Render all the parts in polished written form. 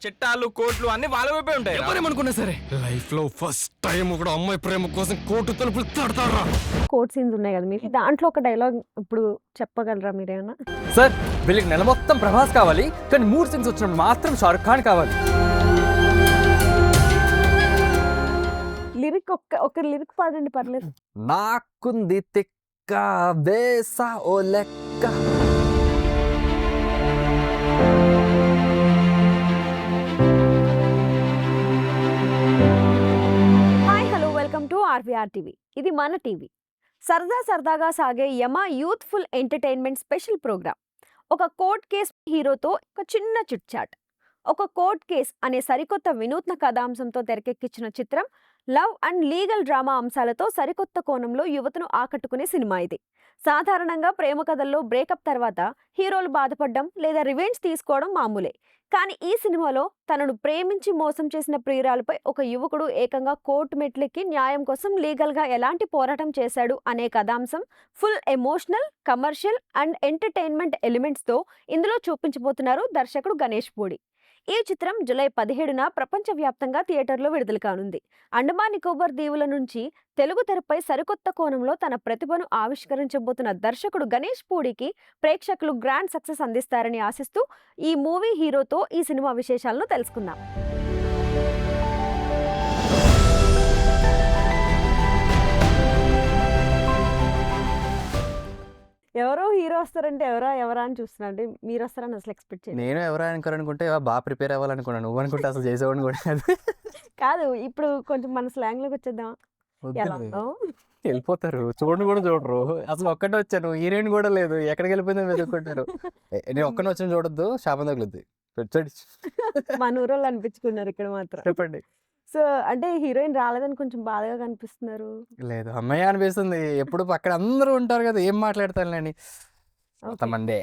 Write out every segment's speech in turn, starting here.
చిట్టాలు కోట్లు అన్ని వాళ్ళ వైపే ఉంటాయి. ఎవరేమనుకున్నా సరే లైఫ్ లో ఫస్ట్ టైం ఒక అమ్మాయి ప్రేమ కోసం కోర్టు తలుపులు తడతారా? కోర్ట్ సీన్స్ ఉన్నాయి కదా మీకు, దాంట్లో ఒక డైలాగ్ ఇప్పుడు చెప్పగలరా మీరేమన్నా? సార్ వీళ్ళకి నెల మొత్తం ప్రభాస్ కావాలి, కానీ 3 సీన్స్ వచ్చినప్పుడు మాత్రం షారుఖ్ ఖాన్ కావాలి. లిరిక్ ఒక లిరిక్ పాడండి పర్లేదు. నాకుంది తిక్క వేసా ఓ లెక్క. Hi hello welcome to RVR TV. ఇది మన టీవీ. సరదాగా సాగే యమ యూత్ఫుల్ ఎంటర్టైన్మెంట్ స్పెషల్ ప్రోగ్రామ్. ఒక కోర్ట్ కేస్ హీరోతో ఒక చిన్న చిట్ చాట్. ఒక కోర్ట్ కేస్ అనే సరికొత్త వినూత్న కథాంశంతో తెరకెక్కించిన చిత్రం లవ్ అండ్ లీగల్ డ్రామా అంశాలతో సరికొత్త కోణంలో యువతను ఆకట్టుకునే సినిమా ఇది. సాధారణంగా ప్రేమ కథల్లో బ్రేకప్ తర్వాత హీరోలు బాధపడడం లేదా రివెంజ్ తీసుకోవడం మామూలే. కానీ ఈ సినిమాలో తనను ప్రేమించి మోసం చేసిన ప్రియురాలపై ఒక యువకుడు ఏకంగా కోర్టు మెట్లెక్కి న్యాయం కోసం లీగల్గా ఎలాంటి పోరాటం చేశాడు అనే కథాంశం full emotional, commercial and entertainment ఎలిమెంట్స్తో ఇందులో చూపించబోతున్నారు దర్శకుడు గణేష్ పూడి. ఈ చిత్రం జూలై 17న ప్రపంచవ్యాప్తంగా థియేటర్లో విడుదల కానుంది. అండమాన్ నికోబార్ దీవుల నుంచి తెలుగు తెరపై సరికొత్త కోణంలో తన ప్రతిభను ఆవిష్కరించబోతున్న దర్శకుడు గణేష్ పూడికి ప్రేక్షకులు గ్రాండ్ సక్సెస్ అందిస్తారని ఆశిస్తూ ఈ మూవీ హీరోతో ఈ సినిమా విశేషాలను తెలుసుకుందాం. ఎవరో హీరో వస్తారంటే ఎవరా అని చూస్తున్నా. అంటే మీరు వస్తారని అసలు ఎక్స్పెక్ట్ చేయలేదు. నేను ఎవరైనా అనుకోవాలనుకుంటే బాగా ప్రిపేర్ అవ్వాలనుకున్నాను. నువ్వు అనుకుంటే అసలు చేసేవాడిని కూడా కాదు. కాదు, ఇప్పుడు కొంచెం మన స్లాంగ్ లోకి వచ్చేద్దాం. ఎలా ఉన్నావు? వెళ్ళిపోతారు, చూడని కూడా చూడరు. అసలు ఒక్కటే వచ్చాను, హీరోయిన్ కూడా లేదు, ఎక్కడికి వెళ్ళిపోయిందో వెతుక్కుంటారు. నేను ఒక్కనే వచ్చాను, చూడొద్దు, శాపం తగులుద్ది. మన ఊరోళ్ళు అనిపించుకున్నారు ఇక్కడ మాత్రం. చెప్పండి. సో అంటే హీరోయిన్ రాలేదని కొంచెం బాధగా కనిపిస్తున్నారు. లేదు, అమ్మాయి అనిపిస్తుంది. ఎప్పుడు అక్కడ అందరూ ఉంటారు కదా, ఏం మాట్లాడతానులేండి కొంతమందే.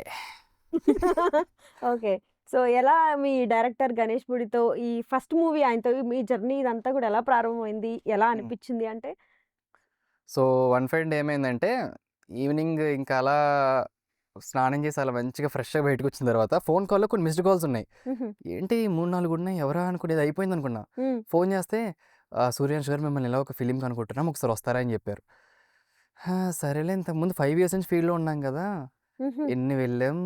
ఓకే, సో ఎలా మీ డైరెక్టర్ గణేష్ పూడితో ఈ ఫస్ట్ మూవీ ఆయనతో మీ జర్నీ ఇదంతా కూడా ఎలా ప్రారంభమైంది, ఎలా అనిపించింది అంటే? సో వన్ ఫైన్ డే ఏమైందంటే, ఈవినింగ్ ఇంకా అలా స్నానం చేసి అలా మంచిగా ఫ్రెష్గా బయటకు వచ్చిన తర్వాత ఫోన్ కాల్లో కొన్ని మిస్డ్ కాల్స్ ఉన్నాయి. ఏంటి 3-4 ఉన్నాయి, ఎవరా అనుకునేది అయిపోయింది అనుకున్నా. ఫోన్ చేస్తే సూర్యాన్ష్ గారు మిమ్మల్ని ఇలా ఒక ఫిలిం కనుకుంటున్నాం, ఒకసారి వస్తారా అని చెప్పారు. సరేలే, ఇంతకుముందు 5 years నుంచి ఫీల్డ్లో ఉన్నాం కదా, ఎన్ని వెళ్ళాం,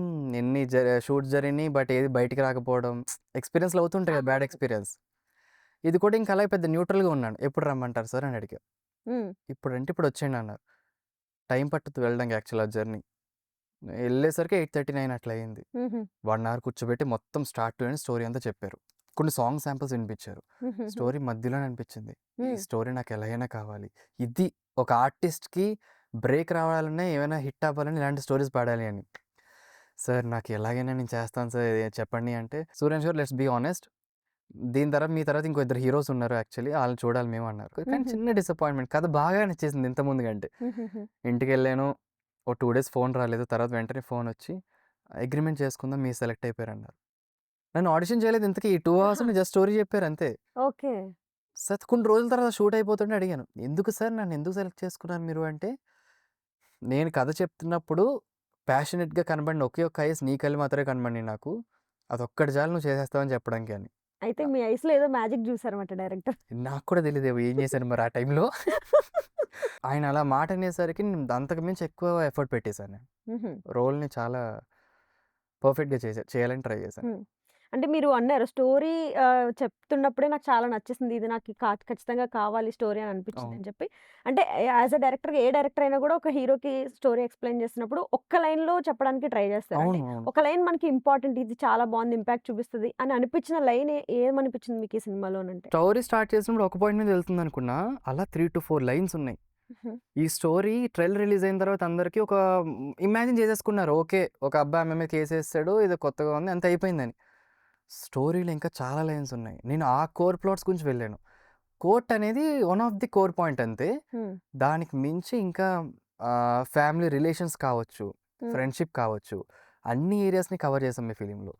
ఎన్ని షూట్స్ జరిగినాయి, బట్ ఏది బయటికి రాకపోవడం, ఎక్స్పీరియన్స్లు అవుతుంటాయి కదా, బ్యాడ్ ఎక్స్పీరియన్స్. ఇది కూడా ఇంకా అలా పెద్ద న్యూట్రల్గా ఉన్నాను. ఎప్పుడు రమ్మంటారు సార్ అని అడిగా. ఇప్పుడు వచ్చేయండి అన్నారు. టైం పట్టుతుంది వెళ్ళడానికి. యాక్చువల్ ఆ జర్నీ వెళ్ళేసరికి 8:39 అట్లా అయింది. 1 hour కూర్చోబెట్టి మొత్తం స్టార్ట్ టు ఎండ్ స్టోరీ అంతా చెప్పారు. కొన్ని సాంగ్ శాంపిల్స్ వినిపించారు. స్టోరీ మధ్యలోనే అనిపించింది, ఈ స్టోరీ నాకు ఎలాగైనా కావాలి. ఇది ఒక ఆర్టిస్ట్కి బ్రేక్ రావాలన్నా, ఏమైనా హిట్ అవ్వాలని ఇలాంటి స్టోరీస్ పాడాలి అని. సార్ నాకు ఎలాగైనా నేను చేస్తాను సార్, చెప్పండి అంటే, సూర్యాన్ష్ గారు లెట్స్ బీ ఆనెస్ట్, దీని తర్వాత మీ తర్వాత ఇంకో 2 హీరోస్ ఉన్నారు యాక్చువల్లీ, వాళ్ళని చూడాలి మేము అన్నారు. కానీ చిన్న డిసప్పాయింట్మెంట్. కథ బాగా నచ్చేసింది ఇంతకుముందు కంటే. ఇంటికి వెళ్ళాను, ఓ 2 days ఫోన్ రాలేదు. తర్వాత వెంటనే ఫోన్ వచ్చి అగ్రిమెంట్ చేసుకుందాం, మీరు సెలెక్ట్ అయిపోయారు అన్నారు. నన్ను ఆడిషన్ చేయలేదు ఇంతకీ, 2 hours జస్ట్ స్టోరీ చెప్పారు అంతే. ఓకే, సార్ కొన్ని రోజుల తర్వాత షూట్ అయిపోతుంటే అడిగాను, ఎందుకు సార్ నన్ను ఎందుకు సెలెక్ట్ చేసుకున్నారు మీరు అంటే, నేను కథ చెప్తున్నప్పుడు ప్యాషనెట్గా కనబడిన ఒకే ఒక్క ఐస్ నీ కళ్ళు మాత్రమే కనబడి, నాకు అదొక్కటి చాలు నువ్వు చేసేస్తావని చెప్పడానికి అని. అయితే మీ ఐస్లో ఏదో మ్యాజిక్ చూసారన్నమాట డైరెక్టర్. నాకు కూడా తెలియదు ఏం చేశాను మరి ఆ టైంలో. ఆయన అలా మాట అనేసరికి అంతకు మించి ఎక్కువ ఎఫర్ట్ పెట్టేశాను. రోల్ని చాలా పర్ఫెక్ట్గా చేయాలని ట్రై చేశాను. అంటే మీరు అన్నారు స్టోరీ చెప్తున్నప్పుడే నాకు చాలా నచ్చేసింది, ఇది నాకు ఖచ్చితంగా కావాలి స్టోరీ అని అనిపించింది అని చెప్పి. అంటే యాజ్ అ డైరెక్టర్గా ఏ డైరెక్టర్ అయినా కూడా ఒక హీరోకి స్టోరీ ఎక్స్ప్లెయిన్ చేసినప్పుడు ఒక్క లైన్లో చెప్పడానికి ట్రై చేస్తారు. అంటే ఒక లైన్ మనకి ఇంపార్టెంట్, ఇది చాలా బాగుంది, ఇంపాక్ట్ చూపిస్తుంది అని అనిపించిన లైన్ ఏమనిపించింది మీకు ఈ సినిమాలోనంటే? స్టోరీ స్టార్ట్ చేసినప్పుడు ఒక పాయింట్ మీద వెళ్తుంది అనుకున్నా, అలా 3 to 4 lines ఉన్నాయి. ఈ స్టోరీ ట్రైలర్ రిలీజ్ అయిన తర్వాత అందరికీ ఒక ఇమాజిన్ చేసేసుకున్నారు, ఓకే ఒక అబ్బాయి ఆమె మీద కేసు వేస్తాడు, ఇది కొత్తగా ఉంది, అంత అయిపోయిందని. స్టోరీలో ఇంకా చాలా లైన్స్ ఉన్నాయి. నేను ఆ కోర్ ప్లాట్స్ గురించి వెళ్ళాను. కోర్ట్ అనేది one of the core point అంతే. దానికి మించి ఇంకా ఫ్యామిలీ రిలేషన్స్ కావచ్చు, ఫ్రెండ్షిప్ కావచ్చు, అన్ని ఏరియాస్ని కవర్ చేసాం మీ ఫిలింలో.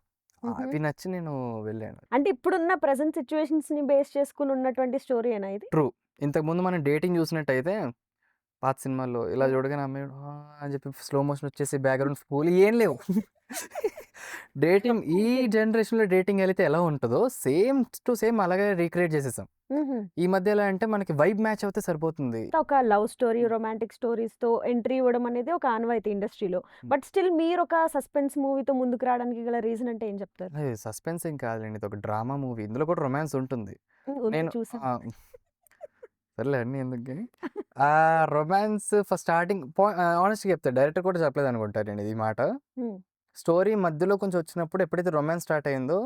అవి నచ్చి నేను వెళ్ళాను. అంటే ఇప్పుడున్న ప్రెసెంట్ సిచ్యువేషన్స్ ని బేస్ చేసుకుని ఉన్నటువంటి స్టోరీ అయినా ఇది? ట్రూ. ఇంతకుముందు మనం డేటింగ్ చూసినట్టయితే పాత సినిమాల్లో ఇలా చూడగానే అమ్మాయి అని చెప్పి స్లో మోషన్ వచ్చేసి బ్యాక్గ్రౌండ్ స్కూల్ ఏం లేవు. డేటింగ్ ఈ జనరేషన్లో డేటింగ్ వెళ్తే ఎలా ఉంటుందో సేమ్ టు సేమ్ అలాగే రీక్రియేట్ చేసేసాం. ఈ మధ్య ఎలా అంటే మనకి వైబ్ మ్యాచ్ అవుతే సరిపోతుంది. ఒక లవ్ స్టోరీ, రొమాంటిక్ స్టోరీస్ తో ఎంట్రీ ఇవ్వడం అనేది ఒక ఆనవాయితీ ఇండస్ట్రీలో. బట్ స్టిల్ మీరు ఒక సస్పెన్స్ మూవీతో ముందుకు రావడానికి గల రీజన్ అంటే ఏం చెప్తారు? సస్పెన్స్ ఏం కాదులేండి, ఇది ఒక డ్రామా మూవీ, ఇందులో కూడా రొమాన్స్ ఉంటుంది. నేను చూసాను. సర్లే అన్నీ ఎందుకు కానీ ఆ రొమాన్స్ ఫస్ట్ స్టార్టింగ్ ఆనెస్ట్గా చెప్తా, డైరెక్టర్ కూడా చెప్పలేదు అనుకుంటారు నేను ఈ మాట. స్టోరీ మధ్యలో కొంచెం వచ్చినప్పుడు ఎప్పుడైతే రొమాన్స్ స్టార్ట్ అయిందో,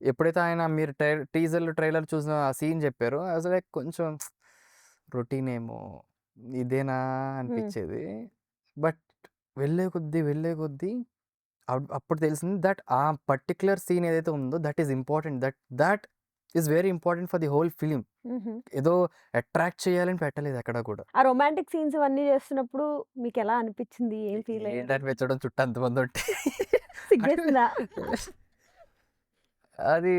ఎప్పుడైతే ఆయన మీరు టీజర్లు ట్రైలర్ చూసిన ఆ సీన్ చెప్పారో అసలు లైక్ కొంచెం రొటీన్ ఏమో ఇదేనా అనిపించేది. బట్ వెళ్ళే కొద్దీ అప్పుడు తెలిసింది దట్ ఆ పర్టికులర్ సీన్ ఏదైతే ఉందో that is important, that is very important for the whole film. ఏదో అట్రాక్ట్ చేయాలని పెట్టలేదు ఎక్కడ కూడా. ఆ రొమాంటిక్ సీన్స్ ఇవన్నీ చేస్తున్నప్పుడు మీకు ఎలా అనిపించింది? ఏం ఫీల్ అయ్యారు? ఏంటని పెంచడం చుట్టూ అంతమంది ఉంటే సిగ్గేసిందా? అది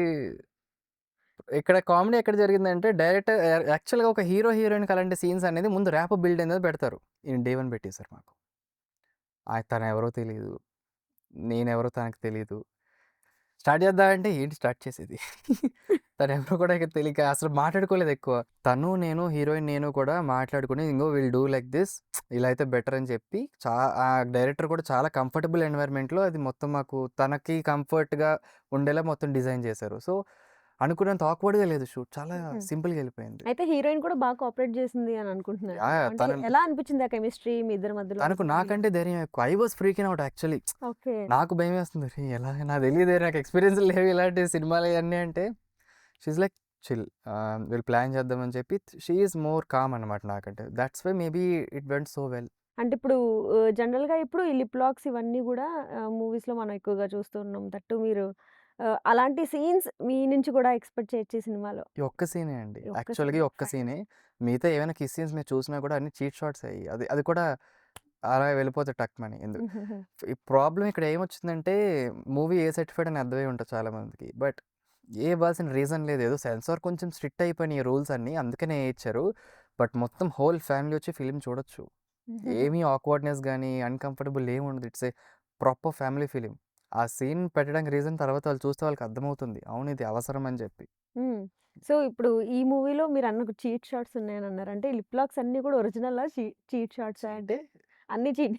ఇక్కడ కామెడీ ఎక్కడ జరిగిందంటే, డైరెక్టర్ యాక్చువల్గా ఒక హీరో హీరోయిన్కి అలాంటి సీన్స్ అనేది ముందు ర్యాప్ బిల్డ్ అనేది పెడతారు. ఈయన డే 1 పెట్టేశారు మాకు. తను ఎవరో తెలియదు, నేనెవరో తనకు తెలీదు. స్టార్ట్ చేద్దామంటే ఏంటి స్టార్ట్ చేసేది? తను ఎవరో కూడా తెలియక అసలు మాట్లాడుకోలేదు ఎక్కువ. తను నేను హీరోయిన్ నేను కూడా మాట్లాడుకుని ఇంకో విల్ డూ లైక్ దిస్, ఇలా అయితే బెటర్ అని చెప్పి ఆ డైరెక్టర్ కూడా చాలా కంఫర్టబుల్ ఎన్వైర్న్మెంట్లో అది మొత్తం మాకు తనకి కంఫర్ట్గా ఉండేలా మొత్తం డిజైన్ చేశారు. సో అనుకున్నంత ఆక్వర్డ్గా లేదు షూట్, చాలా సింపుల్గా వెళ్ళిపోయింది. అయితే హీరోయిన్ కూడా బాగా కోఆపరేట్ చేసింది అని అనుకుంటున్నాను. అంటే ఎలా అనిపించింది ఆ కెమిస్ట్రీ మీ ఇద్దరి మధ్యలో? తనకు నాకంటే ధైర్యం ఎక్కువ. I was freaking out actually. Okay. నాకు భయం వేస్తుంది, ఎలా నాకు తెలియదు, నాకు ఎక్స్పీరియన్స్ లేవు ఇలాంటి సినిమాలు ఇవన్నీ అంటే. షీఈ్ లైక్ చిల్, వీళ్ళు ప్లాన్ చేద్దామని చెప్పి షీ ఈజ్ మోర్ కామ్ అనమాట నాకంటే. That's why maybe it went so well. అంటే ఇప్పుడు జనరల్గా ఇప్పుడు ఈ లిప్ లాక్స్ ఇవన్నీ కూడా మూవీస్లో మనం ఎక్కువగా చూస్తున్నాం. దట్టు మీరు అలాంటి సీన్స్ మీ నుంచి కూడా ఎక్స్పెక్ట్ చేయొచ్చు ఈ సినిమాలో. ఈ ఒక్క సీనే అండి, ఈ ఒక్క యాక్చువల్గా scene. ఒక్క సీనే. మిగతా ఏమైనా కిస్ సీన్స్ మీరు చూసినా కూడా అన్ని చీట్ షాట్స్ అయ్యి అది కూడా అలా వెళ్ళిపోతే టక్మని. ఎందుకు ఈ ప్రాబ్లం ఇక్కడ ఏమొచ్చిందంటే, మూవీ ఏ సర్టిఫైడ్ అని అర్థమై ఉంటుంది చాలా మందికి. బట్ ఏ ఇవ్వాల్సిన రీజన్ లేదు, ఏదో సెన్సార్ కొంచెం స్ట్రిక్ట్ అయిపోయినాయి రూల్స్ అన్నీ, అందుకనే ఇచ్చారు. బట్ మొత్తం హోల్ ఫ్యామిలీ వచ్చి ఫిలిం చూడొచ్చు. ఏమీ ఆక్వర్డ్నెస్ కానీ అన్కంఫర్టబుల్ ఏమి ఉండదు. It's a proper family film. ఆ సీన్ పెట్టడానికి రీజన్ తర్వాత వాళ్ళు చూస్తే వాళ్ళకి అర్థమవుతుంది, అవును ఇది అవసరం అని చెప్పి. సో ఇప్పుడు ఈ మూవీలో మీరు అన్న చీట్ షాట్స్ ఉన్నాయని అన్నారు. అంటే లిప్ లాక్స్ అన్ని కూడా ఒరిజినల్ చీట్ షాట్స్ అంటే అన్ని చీట్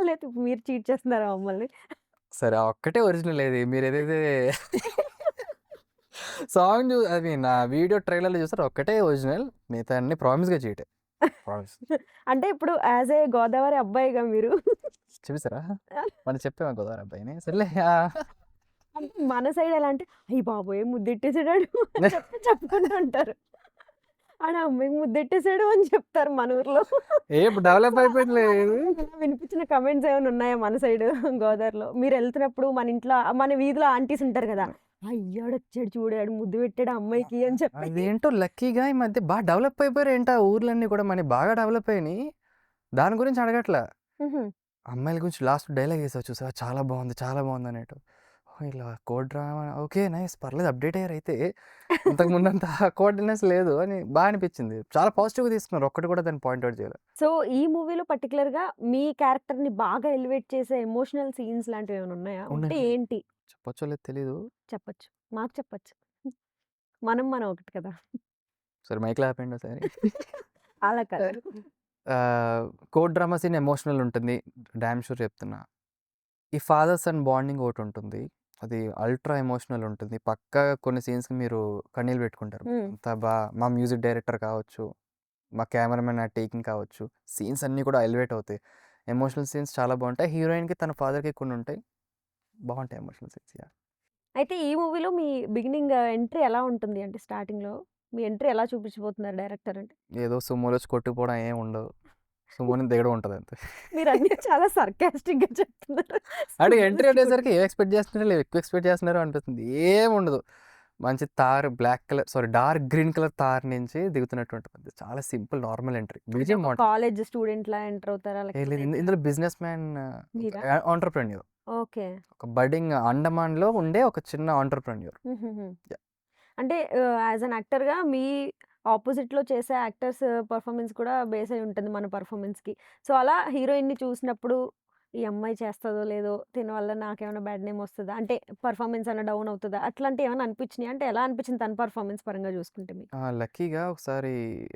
లేదా మీరు చీట్ చేస్తున్నారా మమ్మల్ని? సరే ఆ ఒక్కటే ఒరిజినల్ ఏది మీరు ఏదైతే సాంగ్ అది నా వీడియో ట్రైలర్లో చూస్తారు ఒక్కటే ఒరిజినల్, మిగతా అన్ని ప్రామిస్గా చీటే. ప్రామిస్ అంటే ఇప్పుడు యాజ్ ఏ గోదావరి అబ్బాయిగా మీరు చూసారా మనం చెప్పామా గోదావరి అబ్బాయిని. సర్లే అంటే మన సైడ్ ఎలా అంటే అయ్యి బాబోయ్ ముద్దెట్టేసాడు చెప్పుకుంటూ ఉంటారు. ఆడ అమ్మాయికి ముద్దెట్టేసాడు అని చెప్తారు మన ఊర్లో. డెవలప్ అయిపోయింది లేదు. వినిపించిన కమెంట్స్ ఏమైనా ఉన్నాయా మన సైడ్ గోదావరిలో? మీరు వెళ్తున్నప్పుడు మన ఇంట్లో మన వీధిలో ఆంటీస్ ఉంటారు కదా, అయ్యాడు వచ్చాడు చూడాడు ముద్దు పెట్టాడు అమ్మాయికి అని చెప్పి. అదేంటో లక్కీగా ఈ మధ్య బాగా డెవలప్ అయిపోయారు ఏంటో ఊర్లన్నీ కూడా, మనకి బాగా డెవలప్ అయినాయి. దాని గురించి అడగట్లా, అమ్మాయిల గురించి లాస్ట్ డైలాగ్ వేసావు చూసా, చాలా బాగుంది అనేటు. ఇలా కోడ్ డ్రామా ఓకే నైస్ పర్లేదు అప్డేట్ అయ్యారు అయితే, ఇంతకుముందు అంత కోఆర్డినేస్ లేదు అని బాగా అనిపించింది. చాలా పాజిటివ్గా తీసుకున్నారు, ఒక్కటి కూడా దాన్ని పాయింట్అవుట్ చేయాలి. సో ఈ మూవీలో పర్టికులర్గా మీ క్యారెక్టర్ని బాగా ఎలివేట్ చేసే ఎమోషనల్ సీన్స్ లాంటివి ఏమైనా ఉన్నాయా? ఉంటే ఏంటి చెప్పొచ్చో లేదు తెలీదు. చెప్పొచ్చు, మాకు చెప్పొచ్చు, మనం ఒకటి కదా. సరే మైక్లో ఆపండి సరే. అలా కాదు. కోడ్ డ్రామా సీన్ ఎమోషనల్ ఉంటుంది, డామ్ షూర్ చెప్తున్నా. ఈ ఫాదర్ సన్ బాండింగ్ ఒకటి ఉంటుంది, అది అల్ట్రా ఎమోషనల్ ఉంటుంది. పక్కా కొన్ని సీన్స్కి మీరు కన్నీళ్ళు పెట్టుకుంటారు. అంత మా మ్యూజిక్ డైరెక్టర్ కావచ్చు, మా కెమెరామెన్ ఆ టేకింగ్ కావచ్చు, సీన్స్ అన్నీ కూడా ఎలివేట్ అవుతాయి. ఎమోషనల్ సీన్స్ చాలా బాగుంటాయి. హీరోయిన్కి తన ఫాదర్కి కొన్ని ఉంటాయి, బాగుంటాయి ఎమోషనల్ సీన్స్. అయితే ఈ మూవీలో మీ బిగినింగ్ ఎంట్రీ ఎలా ఉంటుంది? అంటే స్టార్టింగ్లో మీ ఎంట్రీ ఎలా చూపించబోతున్నారు డైరెక్టర్? అంటే ఏదో సుమోలో వచ్చి కొట్టుకుపోవడం ఏం ఉండదు, సుమోని దిగడం ఉంటుంది అంతే. మీరు అన్ని చాలా సర్కాస్టిక్గా చెప్తున్నారు. అంటే ఎంట్రీ అనేసరికి ఏం ఎక్స్పెక్ట్ చేస్తున్నారు, లేదు ఎక్కువ ఎక్స్పెక్ట్ చేస్తున్నారు అనిపిస్తుంది. ఏం ఉండదు, మంచి tar black colour dark green colour tar నుంచి దిగుతున్నట్టు ఉంటుంది. చాలా simple normal entry. BGM college student లా ఎంటర్ అవుతారా? ఇందులో బిజినెస్ మ్యాన్ ఆంటర్ప్రెన్యూర్. ఓకే. ఒక బడ్డింగ్ అండమాన్ లో ఉండే ఒక చిన్న ఆంటర్ప్రెన్యూర్. అంటే యాజ్ అన్ యాక్టర్గా మీ ఆపోజిట్‌లో చేసే యాక్టర్స్ పెర్ఫార్మన్స్ కూడా బేస్ అయి ఉంటుంది మన పెర్ఫార్మన్స్‌కి. సో, అలా హీరోయిన్‌ని చూసినప్పుడు ఈ అమ్మాయి చేస్తదో లేదో, తిన వల్ల నాకేమైనా బ్యాడ్ నేమ్ వస్తదా? అంటే పెర్ఫార్మన్స్ ఏమైనా డౌన్ అవుతదా? అట్లాంటియేమైనా అనిపించినాయా? అంటే ఎలా అనిపించింది తన పెర్ఫార్మన్స్ పరంగా చూసుకుంటే మీకు? లక్కీగా ఒకసారి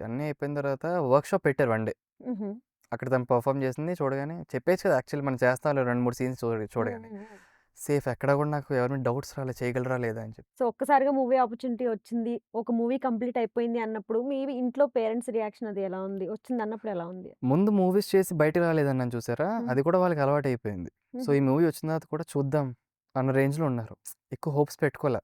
అన్నీ అయిపోయిన తర్వాత వర్క్‌షాప్ పెట్టారు 1 డే. హుహు. అక్కడ తను పెర్ఫార్మ్ చేసింది చూడగానే చెప్పేయచ్చు కదా! యాక్చువల్లీ మనం చేస్తాంలే 2, 3 సీన్స్ హ్మ్. చూడగానే. హ్మ్. హ్మ్. సేఫ్ ఎక్కడ కూడా నాకు ఎవరి మీద డౌట్స్ రాలేదు చేయగలరా లేదా అని చెప్పి. సో, ఒక్కసారిగా మూవీ ఆపర్చునిటీ వచ్చింది. ఒక మూవీ కంప్లీట్ అయిపోయింది అన్నప్పుడు మీ ఇంట్లో పేరెంట్స్ రియాక్షన్ అది ఎలా ఉంది? వచ్చిందన్నప్పుడు ఎలా ఉంది? ముందు మూవీస్ చేసి బయటకి రాలేదన్నాను చూసారా? హ్మ్. అది కూడా వాళ్ళకి అలవాటయిపోయింది. సో, హుహు. ఈ మూవీ వచ్చిన తర్వాత కూడా చూద్దాం అన్న రేంజ్‌లో ఉన్నారు. ఎక్కువ హోప్స్ పెట్టుకోలే.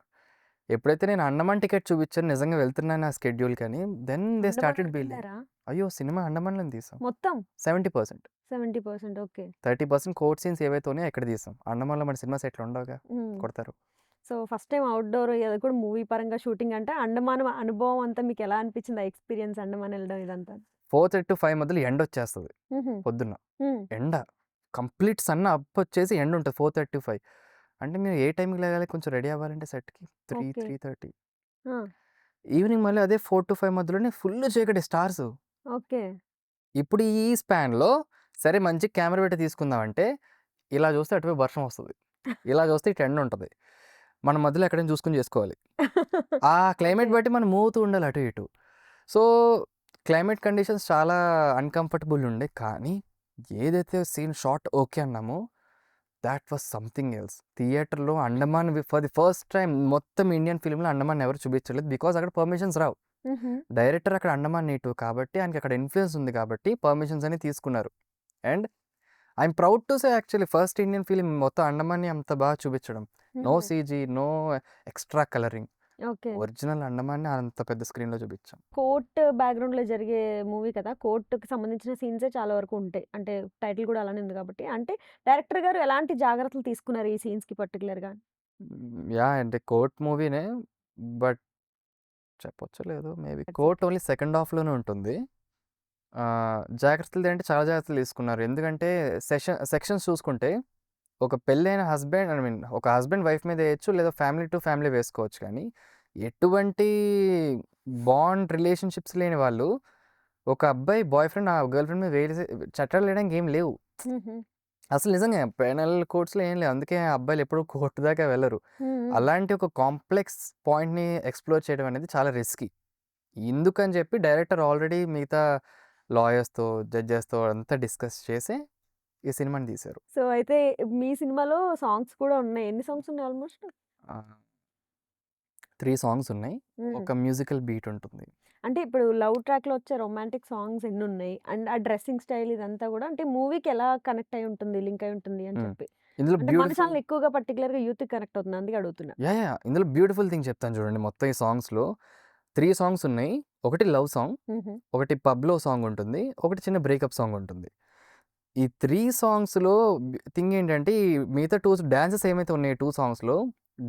ఎప్పుడైతే నేను అండమాన్ టికెట్ చూపించానో నిజంగా వెళ్తున్నాను ఆ స్కెడ్యూల్‌కని దెన్ దే అండమాన్ స్టార్టెడ్ వరకు బిలీవింగ్. వెళ్లారా? అయ్యో! సినిమా అండమాన్‌లోనే తీసాం. మొత్తం 70% 70% ఓకే. 30% కోర్ట్ సీన్స్ ఏవైతే ఉన్నాయో అక్కడ తీసాం. అండమాన్‌లో మన సినిమా సెట్‌లు ఉండవుగా. హ్మ్. కొడతారు. సో, ఫస్ట్ టైమ్ ఔట్‌డోర్ అది కూడా మూవీ పరంగా షూటింగ్ అంటే అండమాన్ అనుభవం అంతా మీకెలా అనిపించింది? ఆ ఎక్స్‌పీరియన్స్ అండమాన్ ఎళ్ళడం ఇదంతా? 4:30-5 మధ్యలో ఎండొచ్చేస్తది హుహు. పొద్దున్న. హ్మ్. ఎండ. కంప్లీట్ సన్ అప్ వచ్చేసి ఎండుంటది 4:30-5. అంటే మేము ఏ టైంకి లెగాలి కొంచెం రెడీ అవ్వాలంటే సెట్‌కి 3, ఓకే. 3:30. ఆ! ఈవినింగ్ మళ్ళీ అదే 4-5 మధ్యలోనే ఫుల్ చీకటి స్టార్స్. ఓకే. ఇప్పుడు ఈ స్పాన్‌లో సరే మంచి కెమెరా పెట్టి తీసుకుందాం అంటే, ఇలా చూస్తే అటువైపు వర్షం వస్తది. ఇలా చూస్తే ఇటు ఎండ ఉంటది. మనం మధ్యలో ఎక్కడైనా చూసుకొని చేసుకోవాలి. ఆ ఓకే. క్లైమేట్ బట్టి మనం మూవ్ అవుతూ ఉండాలి అటు ఇటు. సో, క్లైమేట్ కండిషన్స్ చాలా అన్‌కంఫర్టబుల్ ఉండే. కానీ ఏదైతే సీన్ షాట్ ఓకే అన్నామో థాట్ వాస్ సంథింగ్ ఎల్స్. థియేటర్‌లో Andaman for the first time మొత్తం ఇండియన్ ఫిల్మ్‌లో అండమాన్ ఎవరు చూపించలేదు. బికాజ్ అక్కడ పర్మిషన్స్ రావు. హుహు. డైరెక్టర్ అక్కడ అండమాన్ నేటివ్ కాబట్టి ఆయనకి అక్కడ ఇన్‌ఫ్లూయెన్స్ ఉంది కాబట్టి పర్మిషన్స్ అన్ని తీసుకున్నారు. And I'm proud to say actually first Indian film మొత్తం అండమాన్‌ని అంత బాగా చూపించడం. నో హుహు. CG, no extra colouring. Okay. Original అండమాన్‌ని అంత పెద్ద స్క్రీన్‌లో చూపించాం. కోర్ట్ బ్యాక్‌గ్రౌండ్‌లో జరిగే మూవీ కదా! కోర్ట్‌కి సంబంధించిన సీన్సే చాలా వరకు ఉంటాయి. అంటే టైటిల్ కూడా అలానే ఉంది కాబట్టి. అంటే డైరెక్టర్ గారు ఎలాంటి జాగ్రత్తలు తీసుకున్నారు ఈ సీన్స్‌కి పర్టిక్యులర్‌గా? యాహ్! అంటే కోర్ట్ మూవీనే. బట్ చెప్పొచ్చో లేదో maybe. Court exactly. Only second హాఫ్‌లోనే ఉంటుంది. జాగ్రత్తలు అంటే చాలా జాగ్రత్తలు తీసుకున్నారు. ఎందుకంటే సెక్షన్స్ చూసుకుంటే ఒక పెళ్ళైన హస్బెండ్ ఐ మీన్ ఒక హస్బెండ్ వైఫ్ మీద ఏయొచ్చు. లేదా ఫ్యామిలీ టు ఫ్యామిలీ వేసుకోవచ్చు. కానీ ఎటువంటి బాండ్ రిలేషన్‌షిప్స్ లేని వాళ్ళు ఒక అబ్బాయి బాయ్ ఫ్రెండ్ ఆ గర్ల్ ఫ్రెండ్ మీద వేసేసి చట్టాలు వేయడానికి ఏం లేవు. హుహు. అసలు నిజంగా పెనల్ కోర్ట్స్‌లో ఏం లేవు. అందుకే అబ్బాయిలు ఎప్పుడు కోర్ట్ దాకా వెళ్లరు. హ్మ్. హ్మ్. అలాంటి ఒక కాంప్లెక్స్ పాయింట్‌ని ఎక్స్‌ప్లోర్ చేయడం అనేది చాలా రిస్కీ. ఇందుకని చెప్పి డైరెక్టర్ ఆల్రెడీ మిగతా లాయర్స్‌తో, జడ్జెస్‌తో అంతా డిస్కస్ చేసి ఈ సినిమాని తీశారు. సో, అయితే మీ సినిమాలో సాంగ్స్ కూడా ఉన్నాయి. ఎన్ని సాంగ్స్ ఉన్నాయి ఆల్‌మోస్ట్? ఆహ్, 3 సాంగ్స్ ఉన్నాయి. హ్మ్. ఒక మ్యూజికల్ బీట్ ఉంటుంది. అంటే ఇప్పుడు లవ్ ట్రాక్‌లో వచ్చే రొమాంటిక్ సాంగ్స్ ఎన్నున్నాయి? అండ్ ఆ డ్రెస్సింగ్ స్టైల్ ఇదంతా గూడా అంటే మూవీకి ఎలా కనెక్ట్ అయ్యి ఉంటుంది, లింక్ అయ్యి ఉంటుంది అని హ్మ్. చెప్పి. ఇందులో అంటే మన బ్యూటిఫుల్ ఛానెల్ ఎక్కువగా పర్టిక్యులర్‌గా యూత్‌కి కనెక్ట్ అవుతుంది. అందుకే అడుగుతున్నా. యాహ్! ఇందులో బ్యూటిఫుల్ థింగ్ చెప్తాను చూడండి. మొత్తం ఈ సాంగ్స్‌లో 3 సాంగ్స్ ఉన్నాయి. ఒకటి లవ్ సాంగ్, హుహు. ఒకటి పబ్‌లో సాంగ్ ఉంటుంది. ఒకటి చిన్న బ్రేకప్ సాంగ్ ఉంటుంది. ఈ 3 సాంగ్స్‌లో థింగ్ ఏంటంటే ఈ మిగతా 2 డాన్సెస్ ఏమైతే ఉన్నాయో 2 సాంగ్స్‌లో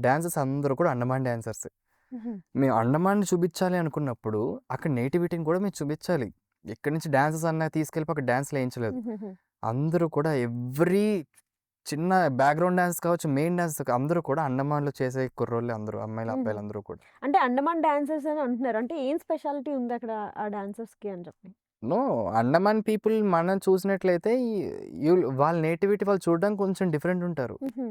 డాన్సర్స్ అందరూ కూడా అండమాన్ డాన్సర్సే. హుహు. మేము అండమాన్‌ని చూపించాలి అనుకున్నప్పుడు అక్కడ నేటివిటీని కూడా మేము చూపించాలి. ఇక్కడి నుంచి డాన్సెస్ అన్నా తీసుకెళ్ళిపోయి అక్కడ డాన్స్‌లు ఏయించలేదు. హుహుహు. అందరూ కూడా ఎవ్రీ చిన్న బ్యాక్‌గ్రౌండ్ డాన్స్ కావచ్చు, మెయిన్ డాన్స్ అందరూ కూడా అండమాన్‌లో చేసే కుర్రోళ్ళే అందరూ. అమ్మాయిలు, హుహు. అబ్బాయిలందరూ కూడా. అంటే అండమాన్ డాన్సర్స్ అని అంటున్నారు. అంటే ఏం స్పెషాలిటీ ఉందక్కడ ఆ డాన్సర్స్‌కి అని చెప్పి? నో అండమాన్ పీపుల్ మనం చూసినట్లయితే వాళ్ళ నేటివిటీ వాళ్ళు చూడడానికి కొంచెం డిఫరెంట్ ఉంటారు. హుహు.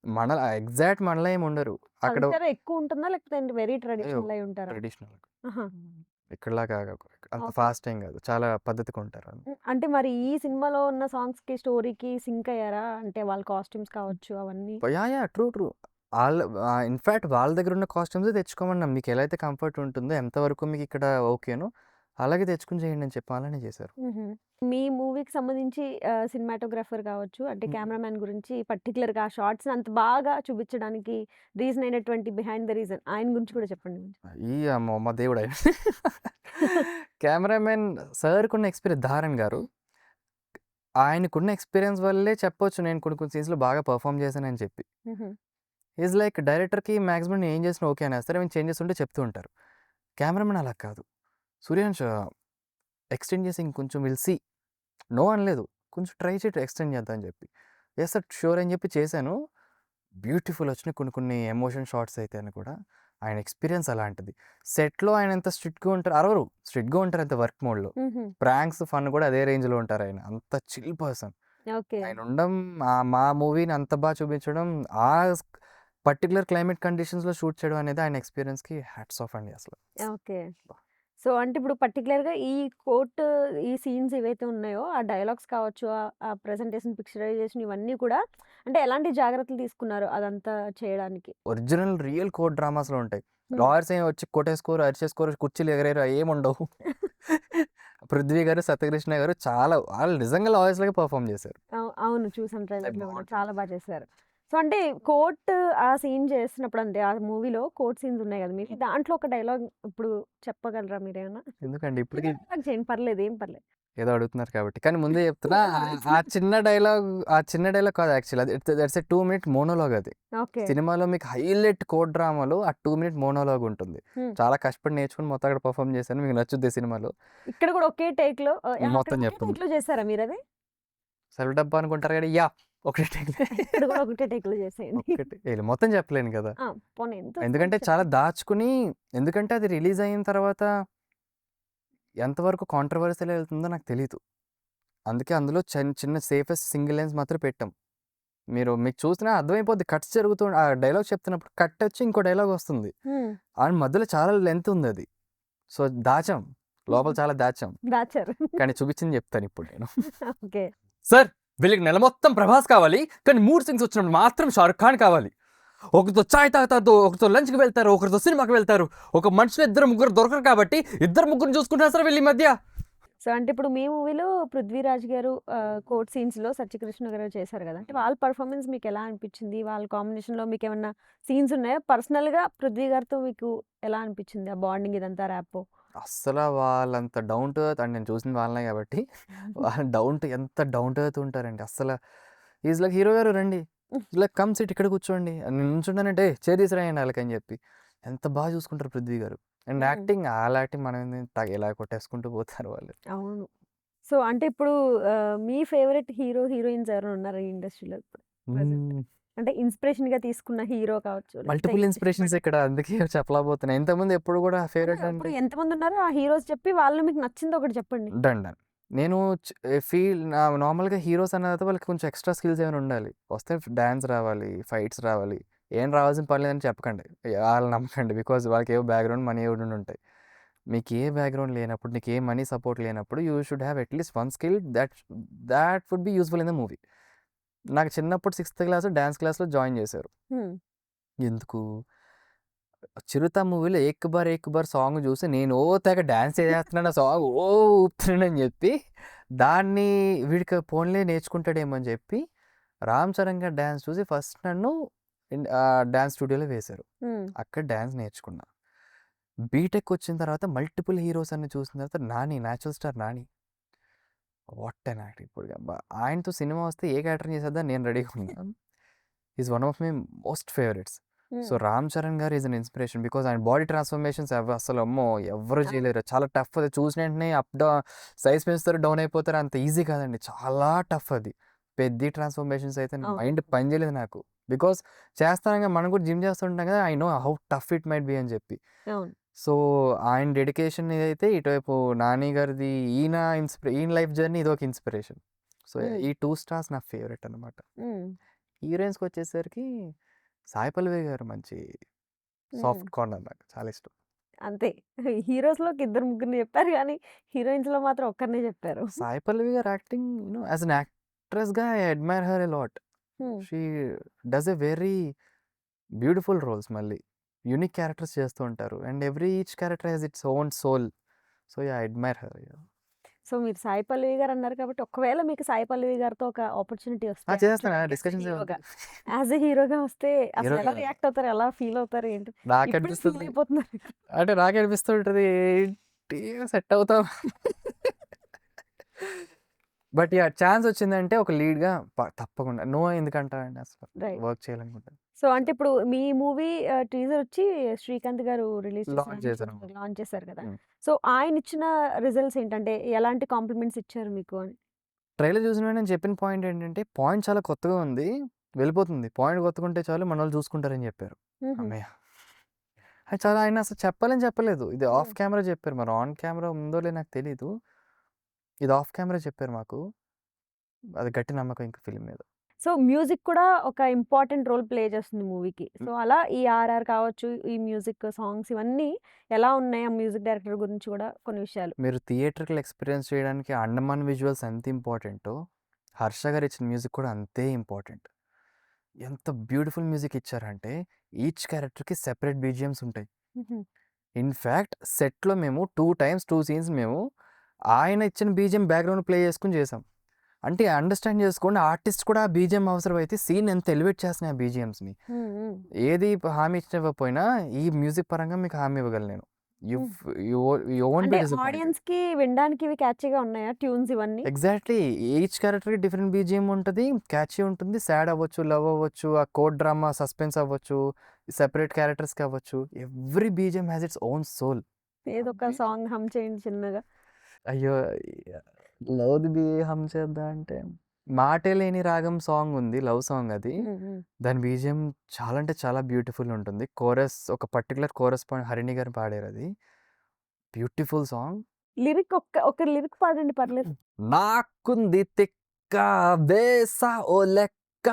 మన ఎగ్జాక్ట్ మనలా ఏమి ఉండరు. అక్కడ కల్చర్ ఎక్కువ ఉంటుందా? లేకపోతే వెరీ అయ్యో! ట్రెడిషనల్ అయి ఉంటారా? ట్రెడిషనల్. ఆహా! ఇక్కడిలాగా అంత ఓకే. ఫాస్ట్ ఏం కాదు. చాలా పద్ధతిగా ఉంటారు. హ్మ్. అంటే మరి ఈ సినిమాలో ఉన్న సాంగ్స్‌కి, స్టోరీకి సింక్ అయ్యారా? అంటే వాళ్ళ కాస్ట్యూమ్స్ కావచ్చు అవన్నీ? యాహ్! ట్రూ. ట్రూ. ఇన్‌ఫాక్ట్ వాళ్ళ దగ్గర ఉన్న కాస్ట్యూమ్సే తెచ్చుకోమన్నాం. మీకు ఎలా అయితే కంఫర్ట్ ఉంటుందో, ఎంతవరకు మీకు ఇక్కడ ఓకేనో అలాగే తెచ్చుకొని చేయండి అని చెప్పి అలానే చేశారు. హుహు. మీ మూవీకి సంబంధించి సినిమాటోగ్రాఫర్ కావచ్చు, అంటే హ్మ్. కెమెరామాన్ గురించి పర్టిక్యులర్‌గా ఆ షాట్స్‌ని అంత బాగా చూపించడానికి రీజన్ అయినటువంటి బిహైండ్ ద రీజన్ ఆయన గురించి కూడా చెప్పండి కొంచెం? అమ్మో! మా దేవుడా! కెమెరామెన్ సార్‌కున్న ఎక్స్‌పీరియన్స్ 'ధారన్' గారు. ఆయనకున్న ఎక్స్‌పీరియన్స్ వల్లే చెప్పొచ్చు నేను కొన్ని కొన్ని సీన్స్‌లో బాగా పెర్ఫార్మ్ చేశానని చెప్పి. హుహు. ఈస్ లైక్ డైరెక్టర్‌కి మాక్సిమం నేను ఏం చేసినా ఓకే అనేస్తారు. ఏమైనా చేంజెస్ ఉంటే చెప్తూ ఉంటారు. కెమెరామెన్ అలా కాదు. 'సూర్యాన్ష్' ఎక్స్‌టెండ్ చేసి ఇంకొంచెం విల్ సీ. నో అనలేదు. కొంచెం ట్రై చేయి ఎక్స్‌టెండ్ చేద్దాం అని చెప్పి. యెస్ సార్ ష్యూర్ అని చెప్పి చేశాను. బ్యూటిఫుల్ వచ్చినాయి కొన్ని కొన్ని ఎమోషన్ షాట్స్ అయితేను కూడా. ఆయన ఎక్స్పీరియన్స్ అలాంటిది. సెట్‌లో ఆయన ఎంత స్ట్రిక్ట్‌గా ఉంటారు, అరవరు. స్ట్రిక్ట్‌గా ఉంటారు అంతే వర్క్ మోడ్‌లో. ప్రాంక్స్, ఫన్ కూడా అదే రేంజ్‌లో ఉంటారు ఆయన. అంత చిల్ పర్సన్. ఓకే. ఆయన ఉండడం మా మూవీని అంత బాగా చూపించడం, ఆ పర్టిక్యులర్ క్లైమేట్ కండిషన్స్‌లో షూట్ చేయడం అనేది ఆయన ఎక్స్పీరియన్స్‌కి హ్యాట్స్ ఆఫ్ అండి అసలు. ఓకే. సో, అంటే ఇప్పుడు పర్టిక్యులర్‌గా ఈ కోర్ట్ ఈ సీన్స్ ఏవైతే ఉన్నాయో, ఆ డైలాగ్స్ కావచ్చు, ఆ ప్రెజెంటేషన్, పిక్చరైజేషన్ ఇవన్నీ కూడా అంటే ఎలాంటి జాగ్రత్తలు తీసుకున్నారు అదంతా చేయడానికి? ఒరిజినల్ రియల్ కోర్ట్ డ్రామాస్‌లో ఉంటాయి. హ్మ్. లాయర్స్ ఏమి వచ్చి కొట్టేసుకోరు, అరిచేసుకోరు, కుర్చీలు ఎగరేయరు ఏముండవు. పృథ్వీ గారు, సత్యకృష్ణ గారు చాలా వాళ్ళు నిజంగా లాయర్స్‌లాగా పెర్ఫార్మ్ చేశారు. అవును. చూసాను ట్రైలర్‌లో కూడా. బావుంటది. చాలా బా చేశారు. సో, అంటే కోర్ట్ ఆ సీన్ చేసినప్పుడు అంటే ఆ మూవీలో కోర్ట్ సీన్స్ ఉన్నాయి కదా! మీకు దాంట్లో ఒక డైలాగ్ ఇప్పుడు చెప్పగలరా మీరేమన్నా? ఎందుకండి చిన్న ఇప్పటికి డైలాగ్ చేయండి పర్లేదు. ఏం పర్లేదు. ఏదో అడుగుతున్నారు కాబట్టి. కానీ ముందే చెప్తున్నా ఆ చిన్న డైలాగ్ కాదు యాక్చువల్లీ. అది దట్స్ ఎ 2 మినిట్ మోనోలాగ్ అది. ఓకే. సినిమాలో మీకు హైలైట్ కోర్ట్ డ్రామాలో ఆ 2 మినిట్ మోనోలాగ్ ఉంటుంది. హ్మ్. చాలా కష్టపడి నేర్చుకొని మొత్తం అక్కడ పెర్ఫార్మ్ చేశాను. మీకు నచ్చుద్ది సినిమాలో. ఇక్కడ కూడా ఒకే టేక్‌లో అక్కడ మొత్తం ఒకే చెప్తున్నా. టేక్‌లో చేసారా మీరది? సెల్ఫ్ డబ్బా అనుకుంటారు కానీ యాహ్! ఒకటే టేక్‌లో. ఇక్కడ కూడా ఒకటే టేక్‌లో చేసేయండి. ఒక్కటే మొత్తం చెప్పలేను కదా! ఆ! పోనీ ఎంత ఎందుకంటే చాలా దాచుకుని, ఎందుకంటే అది రిలీజ్ అయిన తర్వాత ఎంతవరకు కాంట్రోవర్సీ‌లో వెళ్తుందో నాకు తెలీదు. అందుకే అందులో చిన్న సేఫెస్ట్ సింగిల్ లైన్స్ మాత్రం పెట్టాం. మీకు చూసినా అర్థమైపోద్ది. కట్స్ జరుగుతూ ఆ డైలాగ్ చెప్తున్నప్పుడు కట్ వచ్చి ఇంకో డైలాగ్ వస్తుంది. హ్మ్. అండ్ మధ్యలో చాలా లెంత్ ఉందది. సో, దాచాం. లోపల చాలా దాచాం. దాచారు. కానీ చూపించింది చెప్తాను ఇప్పుడు నేను. ఓకే. సార్ వీళ్ళకి నెల మొత్తం ప్రభాస్ కావాలి, కానీ 3 సీన్స్ వచ్చినప్పుడు మాత్రం షారుఖ్ ఖాన్ కావాలి. ఒకరితో చాయ్ తాగుతారు, ఒకరితో లంచ్‌కి వెళ్తారు, ఒకరితో సినిమాకి వెళ్తారు. ఒక మనిషిలో ఇద్దరు ముగ్గురు దొరకరు కాబట్టి ఇద్దరు ముగ్గురిని చూసుకుంటారు సార్ వీళ్ళు ఈ మధ్య. సో, అంటే ఇప్పుడు మీ మూవీలో 'పృథ్వీరాజ్' గారు కోర్ట్ సీన్స్‌లో 'సత్యకృష్ణ' గారు చేశారు కదా! అంటే వాళ్ళ పెర్ఫార్మన్స్ మీకెలా అనిపించింది? వాళ్ళ కాంబినేషన్‌లో మీకేమన్నా సీన్స్ ఉన్నాయా? పర్సనల్‌గా 'పృథ్వీ' గారితో మీకు ఎలా అనిపించింది? ఆ బాండింగ్ ఇదంతా ర్యాపో? అస్సల వాళ్ళంత డౌన్ టు ఎర్త్ అండ్ నేను చూసింది వాళ్ళనే కాబట్టి వాళ్ళు ఎంత డౌన్ టు ఎర్త్ ఉంటారండి. ఈజ్ లైక్ హీరో గారు రండి. లైక్ కమ్ సిట్ ఇక్కడ కూర్చోండి. నేను నుంచుంటానంటే చైర్ తీసుకురాయండి ఆళ్ళకని చెప్పి. ఎంత బాగా చూసుకుంటారు పృథ్వీ గారు. అండ్ యాక్టింగ్ ఆళ్ళ యాక్టింగ్ మనం ఎలా కొట్టేసుకుంటూ పోతారు వాళ్ళు. అవును. సో, అంటే ఇప్పుడు మీ ఫేవరెట్ హీరో, హీరోయిన్స్ ఎవరైనా ఉన్నారా ఈ ఇండస్ట్రీలో ఇప్పుడు ప్రెజెంట్? అంటే ఇన్‌స్పిరేషన్‌గా తీసుకున్న హీరో కావచ్చు. లేకపోతే మల్టిపుల్ ఇన్స్పిరేషన్స్ ఇక్కడ అందుకే చెప్పలేకపోతున్నా. ఇంతకుముందు ఎప్పుడు కూడా ఫేవరెట్ అప్పుడు అంటే ఎంతమంది ఉన్నారో ఆ హీరోస్ చెప్పి వాళ్ళలో మీకు నచ్చింది ఒకటి చెప్పండి. డన్. నేను నార్మల్‌గా హీరోస్ అన్న తర్వాత వాళ్ళకి కొంచెం ఎక్స్‌ట్రా స్కిల్స్ ఏమైనా ఉండాలి. వస్తే డాన్స్ రావాలి, ఫైట్స్ రావాలి. ఏం రావాల్సిన పని లేదని చెప్పకండి. ఆళ్ళని నమ్మకండి. బికాజ్ వాళ్ళకి ఏవో బ్యాక్‌గ్రౌండ్, మనీ ఏవో ఉండుంటాయి. మీకు ఏ బ్యాక్‌గ్రౌండ్ లేనప్పుడు, నీకు ఏ మనీ సపోర్ట్ లేనప్పుడు you should have at least one skill that would be useful in the movie. నాకు చిన్నప్పుడు 6థ్ క్లాస్ డాన్స్ క్లాస్‌లో జాయిన్ చేశారు. హ్మ్. ఎందుకు? 'చిరుత' మూవీలో 'ఏక్ బార్ ఏక్ బార్' సాంగ్ చూసి నేను తెగ డాన్స్ చేసేస్తున్నాను ఆ సాంగ్ ఊపుతున్నానని చెప్పి దాన్ని వీడికి పోన్లే నేర్చుకుంటాడేమో అని చెప్పి 'రామ్ చరణ్' గారి డాన్స్ చూసి ఫస్ట్ నన్ను డాన్స్ స్టూడియోలో వేశారు. హ్మ్. అక్కడ డాన్స్ నేర్చుకున్నా. బీటెక్ వచ్చిన తర్వాత మల్టిపుల్ హీరోస్ అన్ని చూసిన తర్వాత natural star Nani. What an actor ఇప్పుడు ఆయనతో సినిమా వస్తే ఏ క్యారెక్టర్ చేసేద్దాం నేను రెడీగా ఉన్నా. Is one of my most favourites. So, 'Ram Charan' గారు ఈజ్ అన్ ఇన్స్పిరేషన్. బికాజ్ ఆయన బాడీ ట్రాన్స్ఫర్మేషన్స్ అసలు అమ్మో ఎవ్వరు చేయలేరు. చాలా టఫ్ అది. చూసిన వెంటనే సైజ్ పెంచుతారు, డౌన్ అయిపోతారు. అంత ఈజీ కాదండి. చాలా టఫ్ అది. పెద్ద ట్రాన్స్ఫర్మేషన్స్ అయితే మైండ్ పని చేయలేదు నాకు. బికాజ్ చేస్తాను మనం కూడా జిమ్ చేస్తుంటాం కదా! I know how tough it might be అని చెప్పి. అవును. సో, ఆయన డెడికేషన్ ఇదైతే ఇటువైపు నాని గారిది ఈయన లైఫ్ జర్నీ ఇదొక ఇన్స్పిరేషన్. సో, ఈ 2 స్టార్స్ నా ఫేవరెట్ అనమాట. హ్మ్. హీరోయిన్స్‌కి వచ్చేసరికి సాయి పల్లవి గారు మంచి సాఫ్ట్ కార్నర్ నాకు చాలా ఇష్టం. అంతే. హీరోస్‌లోకి ఇద్దరు ముగ్గురిని చెప్పారు గానీ, హీరోయిన్స్‌లో మాత్రం ఒక్కరినే చెప్పారు. సాయి పల్లవి గారు యాక్టింగ్ యాస్ ఎన్ యాక్ట్రెస్‌గా I admire her a lot. Hmm. She does a very beautiful roles మళ్ళీ. యూనిక్ క్యారెక్టర్స్ చేస్తూ ఉంటారు. And each character has its own soul. So, I admire her. So, మీరు సాయి పల్లవి గారు అన్నారు కాబట్టి, ఒకవేళ మీకు సాయి పల్లవి గారితో ఒక ఆపర్చునిటీ వస్తే చేస్తాను యాక్చువల్‌గా డిస్కషన్స్ హీరోగా, యాస్ ఎ హీరోగా వస్తే అసలు ఎలా హీరోగా రియాక్ట్ అవుతారు? ఎలా ఫీల్ అవుతారు? ఏంటి? ఇప్పుడే ఫీల్ నాకనిపిస్తుంది అయిపోతున్నారు. అంటే నాకనిపిస్తుంటది ఏంటి సెట్ అవుతాం. But yeah! ఛాన్స్ వచ్చిందంటే ఒక లీడ్‌గా తప్పకుండా. నో ఎందుకంటారండి అసలు. రైట్. వర్క్ చేయాలనుకుంటాను. సో, అంటే ఇప్పుడు మీ మూవీ టీజర్ వచ్చి శ్రీకాంత్ గారు రిలీజ్ లాంచ్ చేశాను. లాంచ్ చేశారు కదా! హ్మ్. సో, ఆయన ఇచ్చిన రిజల్ట్స్ ఏంటంటే ఎలాంటి కాంప్లిమెంట్స్ ఇచ్చారు మీకు అని? ట్రైలర్ చూసిన వెంటనే నేను చెప్పిన పాయింట్ ఏంటంటే, పాయింట్ చాలా కొత్తగా ఉంది. వెళ్ళిపోతుంది. పాయింట్ కొత్తగా ఉంటే చాలు మనోళ్ళు చూసుకుంటారని చెప్పారు. హుహు. హమ్మయ్య! చాలా ఆయన అసలు చెప్పాలని చెప్పలేదు. ఇది ఆఫ్ కెమెరా చెప్పారు. మరి ఆన్ కెమెరా ఉందో లేదో నాకు తెలీదు. ఇది ఆఫ్ కెమెరా చెప్పారు మాకు. అది గట్టి నమ్మకం ఇంక ఫిల్మ్ మీద. సో మ్యూజిక్ కూడా ఒక ఇంపార్టెంట్ రోల్ ప్లే చేస్తుంది మూవీకి. సో అలా ఈ ఆర్ఆర్ కావచ్చు, ఈ మ్యూజిక్ సాంగ్స్ ఇవన్నీ ఎలా ఉన్నాయి? ఆ మ్యూజిక్ డైరెక్టర్ గురించి కూడా కొన్ని విషయాలు. మీరు థియేట్రికల్ ఎక్స్‌పీరియన్స్ చేయడానికి అండమాన్ విజువల్స్ ఎంత ఇంపార్టెంటో, హర్ష గారు ఇచ్చిన మ్యూజిక్ కూడా అంతే ఇంపార్టెంట్. ఎంత బ్యూటిఫుల్ మ్యూజిక్ ఇచ్చారంటే, ఈచ్ క్యారెక్టర్‌కి సెపరేట్ బీజీఎమ్స్ ఉంటాయి. హుహు. ఇన్‌ఫాక్ట్ సెట్‌లో మేము 2 టైమ్స్ 2 సీన్స్ మేము ఆయన ఇచ్చిన బీజీఎం బ్యాక్‌గ్రౌండ్ ప్లే చేసుకొని చేసాం. అంటే అండర్‌స్టాండ్ చేసుకోండి, ఆర్టిస్ట్ కూడా ఆ బీజీఎం అవసరమైతే సీన్ ఎంత ఎలివేట్ చేస్తున్నాయి ఆ బీజీఎమ్స్‌ని. హ్మ్. హ్మ్. ఏది హామీ ఇవ్వకపోయినా ఈ మ్యూజిక్ పరంగా మీకు హామీ ఇవ్వగలను నేను. You you you won't be అంటే డిసప్పాయింటెడ్. ఆడియన్స్‌కి వినడానికి ఇవి క్యాచీగా ఉన్నాయా ట్యూన్స్ ఇవన్నీ? ఎగ్జాక్ట్‌లీ. ఈచ్ క్యారెక్టర్‌కి డిఫరెంట్ బీజీఎం ఉంటది. క్యాచీ ఉంటుంది. సాడ్ అవ్వచ్చు, లవ్ అవ్వచ్చు, ఆ కోర్ట్ డ్రామా, సస్పెన్స్ అవ్వచ్చు, సెపరేట్ క్యారెక్టర్స్‌కి అవ్వచ్చు. Every BGM has its own soul. ఏదో ఒక సాంగ్ హమ్ చేయండి చిన్నగా. అయ్యో! లవ్‌ది హమ్ చేద్దాం అంటే, 'మాటే లేని రాగం' సాంగ్ ఉంది. లవ్ సాంగ్ అది. హ్మ్. హ్మ్. దాని బీజీఎం చాలా అంటే చాలా బ్యూటిఫుల్ ఉంటుంది. కోరస్ ఒక పర్టిక్యులర్ కోరస్ పాయింట్ హరిణి గారు పాడారది. Beautiful song. లిరిక్ ఒక లిరిక్ పాడండి పర్లేదు. నాకుంది తిక్క వేసా ఓ లెక్క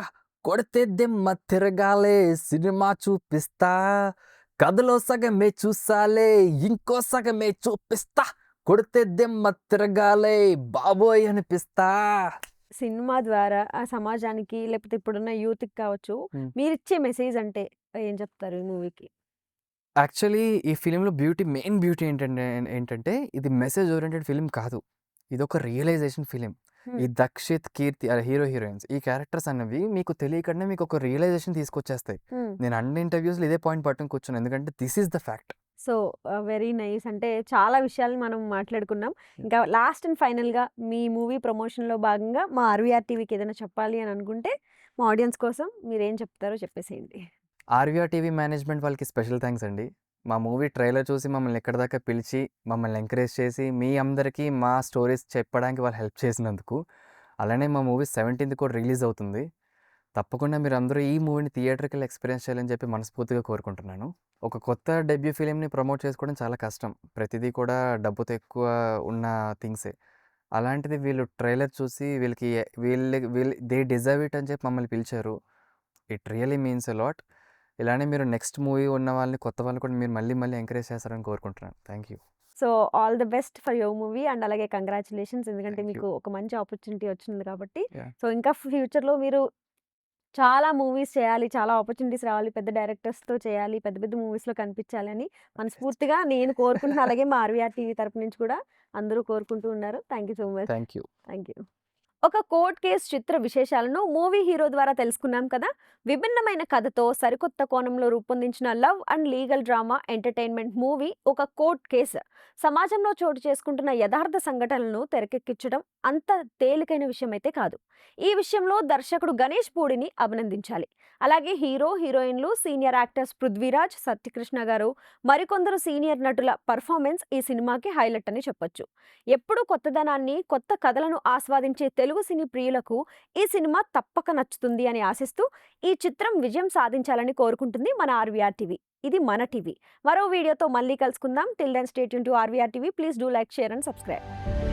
కొడితే దిమ్మ తిరగాలే సినిమా చూపిస్తా కథలో సగమే చూసాలే ఇంకో సగమే చూపిస్తా కొడితే దిమ్మ తిరగాలే బాబోయ్ అనిపిస్తా. సినిమా ద్వారా ఆ సమాజానికి లేకపోతే ఇప్పుడున్న యూత్‌కి కావచ్చు, హ్మ్. మీరిచ్చే మెసేజ్ అంటే ఏం చెప్తారు ఈ మూవీకి? యాక్చువల్లీ ఈ ఫిల్మ్‌లో మెయిన్ బ్యూటీ ఏంటంటే ఇది మెసేజ్ ఓరియెంటెడ్ ఫిల్మ్ కాదు. ఇదొక రియలైజేషన్ ఫిల్మ్. ఈ హ్మ్. దక్షిత్, కీర్తి హీరో, హీరోయిన్స్ ఈ క్యారెక్టర్స్ అనేవి మీకు తెలియకుండానే మీకు ఒక రియలైజేషన్ తీసుకొచ్చేస్తాయి. హ్మ్. నేను అన్ని ఇంటర్వ్యూస్‌లో ఇదే పాయింట్ పట్టుకొని కూర్చున్నాను. ఎందుకంటే this is the fact. So, very nice. అంటే చాలా విషయాలు మనం మాట్లాడుకున్నాం. ఇంకా లాస్ట్ అండ్ ఫైనల్‌గా మీ మూవీ ప్రమోషన్‌లో భాగంగా మా ఆర్‌వీఆర్ టీవీకి ఏదైనా చెప్పాలి అని అనుకుంటే, మా ఆడియన్స్ కోసం మీరేం చెప్తారో చెప్పేసేయండి. ఆర్‌వీఆర్ టీవీ మేనేజ్మెంట్ వాళ్ళకి స్పెషల్ థాంక్స్ అండి. మా మూవీ ట్రైలర్ చూసి మమ్మల్ని ఇక్కడి దాకా పిలిచి, మమ్మల్ని ఎంకరేజ్ చేసి, మీ అందరికీ మా స్టోరీస్ చెప్పడానికి వాళ్ళు హెల్ప్ చేసినందుకు. అలానే మా మూవీ 17థ్ కూడా రిలీజ్ అవుతుంది. తప్పకుండా మీరందరూ ఈ మూవీని థియేట్రికల్ ఎక్స్‌పీరియన్స్ చేయాలని చెప్పి మనస్ఫూర్తిగా కోరుకుంటున్నాను. ఒక కొత్త డెబ్యూ ఫిల్మ్‌ని ప్రమోట్ చేసుకోవడం చాలా కష్టం. ప్రతిదీ కూడా డబ్బుతో ఎక్కువ ఉన్న థింగ్సే. అలాంటిది వీళ్ళు ట్రైలర్ చూసి వీళ్ళకి వీళ్ళు దే డిజర్వ్ ఇట్ అని చెప్పి మమ్మల్ని పిలిచారు. It really means a lot. ఇలానే మీరు నెక్స్ట్ మూవీ ఉన్న వాళ్ళని, కొత్త వాళ్ళని కూడా మీరు మళ్ళీ మళ్ళీ ఎంకరేజ్ చేస్తారని కోరుకుంటున్నాను. Thank you. So, all the best for your movie and అలాగే కంగ్రాచ్యులేషన్స్. ఎందుకంటే థ్యాంక్ యూ. మీకు ఒక మంచి ఆపర్చునిటీ వచ్చింది కాబట్టి. యాహ్! సో, ఇంకా ఫ్యూచర్‌లో మీరు చాలా మూవీస్ చేయాలి, చాలా ఆపర్చునిటీస్ రావాలి, పెద్ద డైరెక్టర్స్‌తో చేయాలి, పెద్ద పెద్ద మూవీస్‌లో కనిపించాలని మనస్ఫూర్తిగా నేను కోరుకుంటున్నా. అలాగే మా ఆర్‌వీఆర్ టీవీ తరపు నుంచి కూడా అందరూ కోరుకుంటూ ఉన్నారు. Thank you so much. Thank you. Thank you. ఒక కోర్ట్ కేస్ చిత్ర విశేషాలను మూవీ హీరో ద్వారా తెలుసుకున్నాం కదా. విభిన్నమైన కథతో సరికొత్త కోణంలో రూపొందించిన love and legal drama entertainment movie ఒక కోర్ట్ కేసు సమాజంలో చోటు చేసుకుంటున్న యథార్థ సంఘటనలను తెరకెక్కించడం అంత తేలికైన విషయం అయితే కాదు. ఈ విషయంలో దర్శకుడు గణేష్ పూడిని అభినందించాలి. అలాగే హీరో హీరోయిన్లు, సీనియర్ యాక్టర్స్ పృథ్వీరాజ్, సత్యకృష్ణ గారు, మరికొందరు సీనియర్ నటుల పర్ఫార్మెన్స్ ఈ సినిమాకి హైలైట్ అని చెప్పొచ్చు. ఎప్పుడూ కొత్తదనాన్ని, కొత్త కథలను ఆస్వాదించే తెలుగు సినీ ప్రియులకు ఈ సినిమా తప్పక నచ్చుతుంది అని ఆశిస్తూ ఈ చిత్రం విజయం సాధించాలని కోరుకుంటుంది మన ఆర్‌వీఆర్ టీవీ. ఇది మన టీవీ. మరో వీడియోతో మళ్ళీ కలుసుకుందాం. Till then stay tune to RVR TV. Please do like, share and subscribe.